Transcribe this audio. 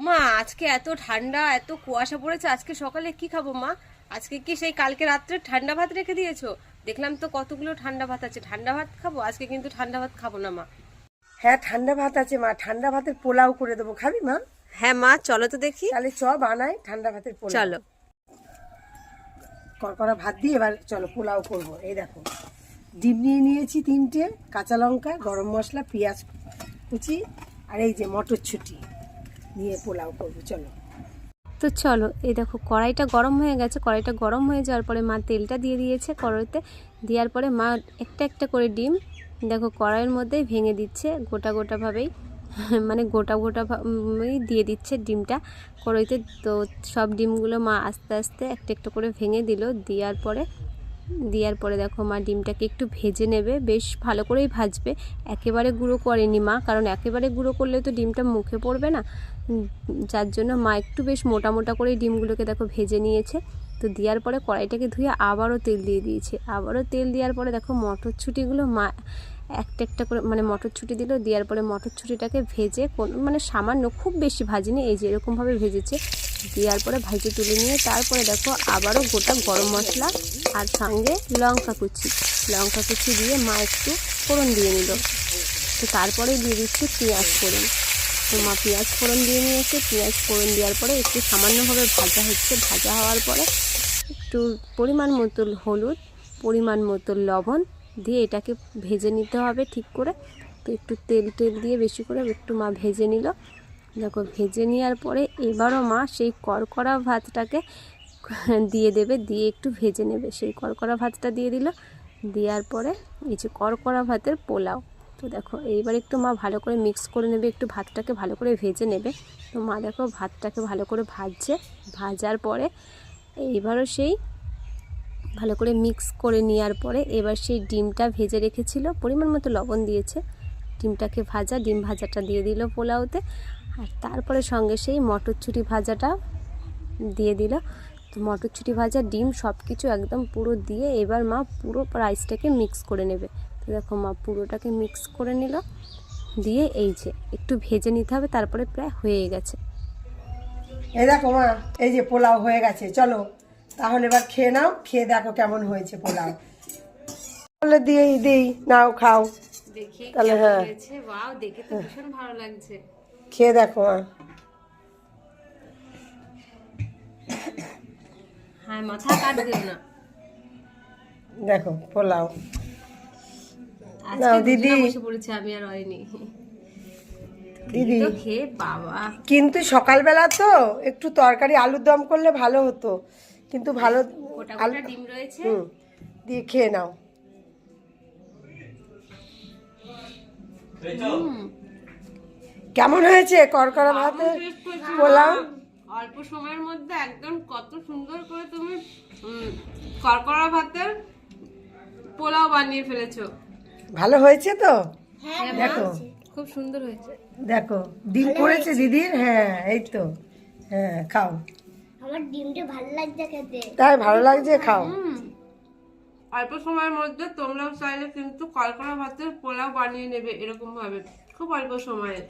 মা আজকে এত ঠান্ডা, এত কুয়াশা পড়েছে, আজকে সকালে কি খাবো মা? আজকে কি সেই কালকে রাত্রে ঠান্ডা ভাত রেখে দিয়েছো? দেখলাম তো কতগুলো ঠান্ডা ভাত আছে, ঠান্ডা ভাত খাবো আজকে? কিন্তু ঠান্ডা ভাত খাবো না মা। হ্যাঁ, ঠান্ডা ভাত আছে মা, ঠান্ডা ভাতের পোলাও করে দেবো, খাবি মা? হ্যাঁ মা, চলো তো দেখি। তাহলে চ বানাই ঠান্ডা ভাতের পোলাও। চলো। কড়কড়া ভাত দিয়ে এবার চলো পোলাও করবো। এই দেখো, ডিম নিয়ে নিয়েছি 3টে, কাঁচা লঙ্কা, গরম মশলা, পেঁয়াজ কুচি, আর এই যে মটরশুঁটি নিয়ে পোলাও করবো। চলো। তো চলো, এই দেখো কড়াইটা গরম হয়ে গেছে। কড়াইটা গরম হয়ে যাওয়ার পরে মা তেলটা দিয়ে দিয়েছে কড়াইতে। দেওয়ার পরে মা একটা একটা করে ডিম দেখো কড়াইয়ের মধ্যে ভেঙে দিচ্ছে গোটা গোটাভাবেই, মানে গোটা গোটাভাবেই দিয়ে দিচ্ছে ডিমটা কড়াইতে। তো সব ডিমগুলো মা আস্তে আস্তে একটা একটা করে ভেঙে দিল। দেওয়ার পরে দেখো মা ডিমটাকে একটু ভেজে নেবে, বেশ ভালো করেই ভাজবে। একেবারে গুঁড়ো করেনি মা, কারণ একেবারে গুঁড়ো করলে তো ডিমটা মুখে পড়বে না, যার জন্য মা একটু বেশ মোটা মোটা করে ডিমগুলোকে দেখো ভেজে নিয়েছে। তো দেওয়ার পরে কড়াইটাকে ধুয়ে আবারও তেল দিয়ে দিয়েছে। আবারও তেল দেওয়ার পরে দেখো মটরশুঁটিগুলো মা একটা একটা করে মানে মটরশুঁটি দিল। দেওয়ার পরে মটরশুঁটিটাকে ভেজে মানে সামান্য, খুব বেশি ভাজিনি, এই যে এরকমভাবে ভেজেছে। দেওয়ার পরে ভাজে তুলে নিয়ে তারপরে দেখো আবারও গোটা গরম মশলা আর সঙ্গে লঙ্কা কুচি দিয়ে মা একটু ফোড়ন দিয়ে নিল। তো তারপরে দিয়ে দিচ্ছে পেঁয়াজ ফোড়ন। তো মা পেঁয়াজ ফোড়ন দিয়ে নিয়েছে। পেঁয়াজ ফোড়ন দেওয়ার পরে একটু সামান্যভাবে ভাজা হচ্ছে। ভাজা হওয়ার পরে একটু পরিমাণ মতো হলুদ, পরিমাণ মতো লবণ দিয়ে এটাকে ভেজে নিতে হবে ঠিক করে। তো একটু তেল দিয়ে বেশি করে একটু মা ভেজে নিল। দেখো ভেজে নেওয়ার পরে এবারও মা সেই কড়কড়া ভাতটাকে দিয়ে দেবে, দিয়ে একটু ভেজে নেবে। সেই কড়কড়া ভাতটা দিয়ে দিল। দেওয়ার পরে এই যে কড়কড়া ভাতের পোলাও। তো দেখো এইবার একটু মা ভালো করে মিক্স করে নেবে, একটু ভাতটাকে ভালো করে ভেজে নেবে। তো মা দেখো ভাতটাকে ভালো করে ভাজছে। ভাজার পরে এইবারও সেই ভালো করে মিক্স করে নেওয়ার পরে এবার সেই ডিমটা ভেজে রেখেছিল, পরিমাণ মতো লবণ দিয়েছে, ডিমটাকে ডিম ভাজাটা দিয়ে দিল পোলাওতে। আর তারপরে সঙ্গে সেই মটরশুঁটি ভাজাটা দিয়ে দিল। তো মটরশুঁটি ভাজা, ডিম সব কিছু একদম পুরো দিয়ে এবার মা পুরো রাইসটাকে মিক্স করে নেবে। তো দেখো মা পুরোটাকে মিক্স করে নিল, দিয়ে এই যে একটু ভেজে নিতে হবে, তারপরে প্রায় হয়ে গেছে। এই দেখো মা, এই যে পোলাও হয়ে গেছে। চলো তাহলে এবার খেয়ে নাও, খেয়ে দেখো কেমন হয়েছে পোলাও। তাহলে দিয়েই দিই, নাও খাও দেখি তাহলে। কেমন হ্যাঁ, হয়েছে। ওয়াও, দেখে তো ভীষণ ভালো লাগছে। খেয়ে দেখো মা। হ্যাঁ, মাথা কাট দিও না। দেখো পোলাও। আজকে নাও দিদি। বসে পড়েছে, আমি আর হয়নি। দিদি তো খেয়ে বাবা, কিন্তু সকালবেলা তো একটু তরকারি আলুর দম করলে ভালো হতো, কিন্তু ভালো গোটা আলু গোটা ডিম রয়েছে। দিয়ে খেয়ে নাও। কেমন হয়েছে কড়কড়া ভাতের পোলাও? অল্প সময়ের মধ্যে একদম কত সুন্দর করে তুমি কড়কড়া ভাতের পোলাও বানিয়ে ফেলেছো। ভালো হয়েছে তো? হ্যাঁ, দেখো খুব সুন্দর হয়েছে। দেখো ডিম পড়েছে দিদির। হ্যাঁ, এই তো। হ্যাঁ, খাও। আমার ডিমটা ভালো লাগছে খেতে। তাই ভালো লাগছে, খাও। অল্প সময়ের মধ্যে তোমরাও চাইলে কিন্তু কড়কড়া ভাতের পোলাও বানিয়ে নেবে এরকম ভাবে, খুব অল্প সময়ে।